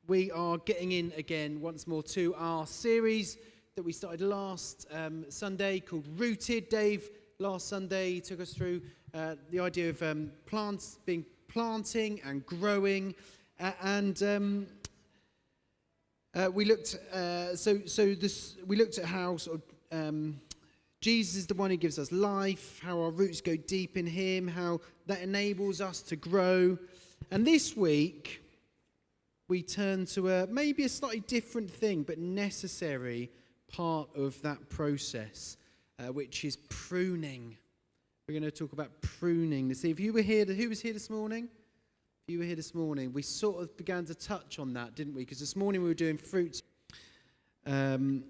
We are getting in again once more to our series that we started last Sunday called Rooted. Dave, last Sunday, took us through the idea of planting and growing, we looked we looked at how Jesus is the one who gives us life, how our roots go deep in him, how that enables us to grow. And this week we turn to maybe a slightly different thing, but necessary part of that process, which is pruning. We're going to talk about pruning this evening. If you were here, who was here this morning? If you were here this morning, we sort of began to touch on that, didn't we? Because this morning we were doing fruits. So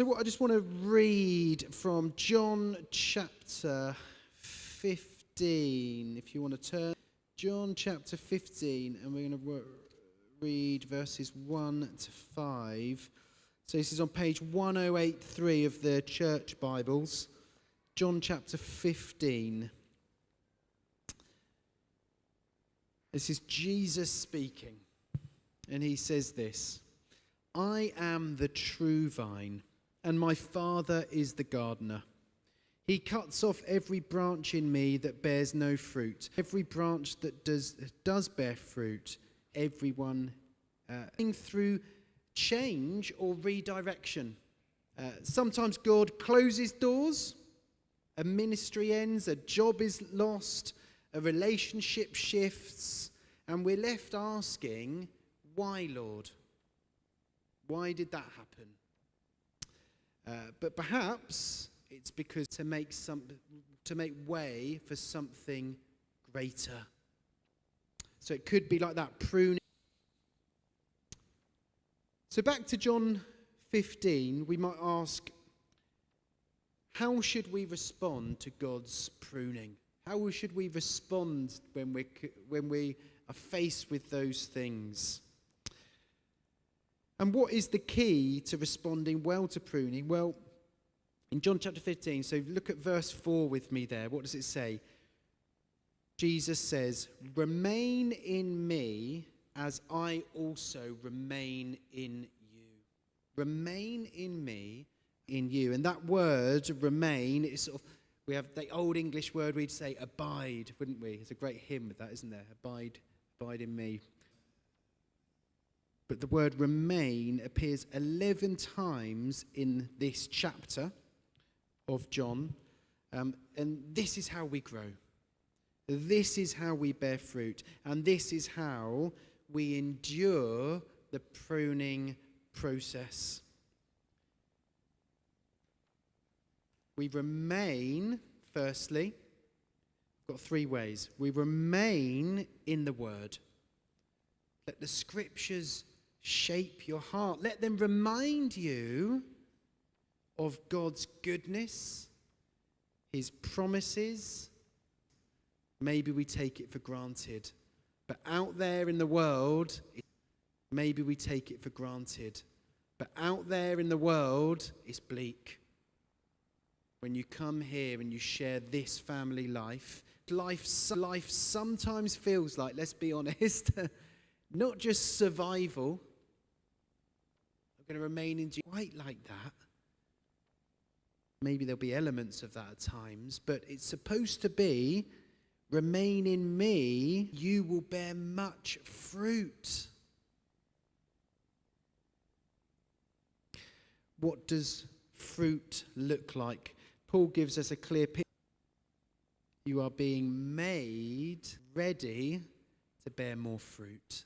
what I just want to read from John chapter 15, if you want to turn. John chapter 15, and we're going to read verses 1 to 5. So this is on page 1083 of the church Bibles. John chapter 15. This is Jesus speaking, and he says this: I am the true vine, and my Father is the gardener. He cuts off every branch in me that bears no fruit. Every branch that does bear fruit, everyone through change or redirection. Sometimes God closes doors, a ministry ends, a job is lost, a relationship shifts, and we're left asking, why, Lord? Why did that happen? But perhaps it's because to make way for something greater. So it could be like that pruning. So back to John 15, we might ask, how should we respond to God's pruning? How should we respond when we are faced with those things? And what is the key to responding well to pruning? Well, in John chapter 15, so look at verse 4 with me there. What does it say? Jesus says, remain in me as I also remain in you. Remain in me, in you. And that word, remain, is sort of, we have the old English word we'd say abide, wouldn't we? There's a great hymn with that, isn't there? Abide in me. But the word remain appears 11 times in this chapter of John. And this is how we grow. This is how we bear fruit. And this is how we endure the pruning process. We remain, firstly, got three ways. We remain in the Word. Let the Scriptures shape your heart. Let them remind you of God's goodness, his promises. Maybe we take it for granted. But out there in the world, maybe we take it for granted. But out there in the world, it's bleak. When you come here and you share this family life sometimes feels like, let's be honest, not just survival. I'm going to remain in quite like that. Maybe there'll be elements of that at times, but it's supposed to be, remain in me, you will bear much fruit. What does fruit look like? Paul gives us a clear picture. You are being made ready to bear more fruit.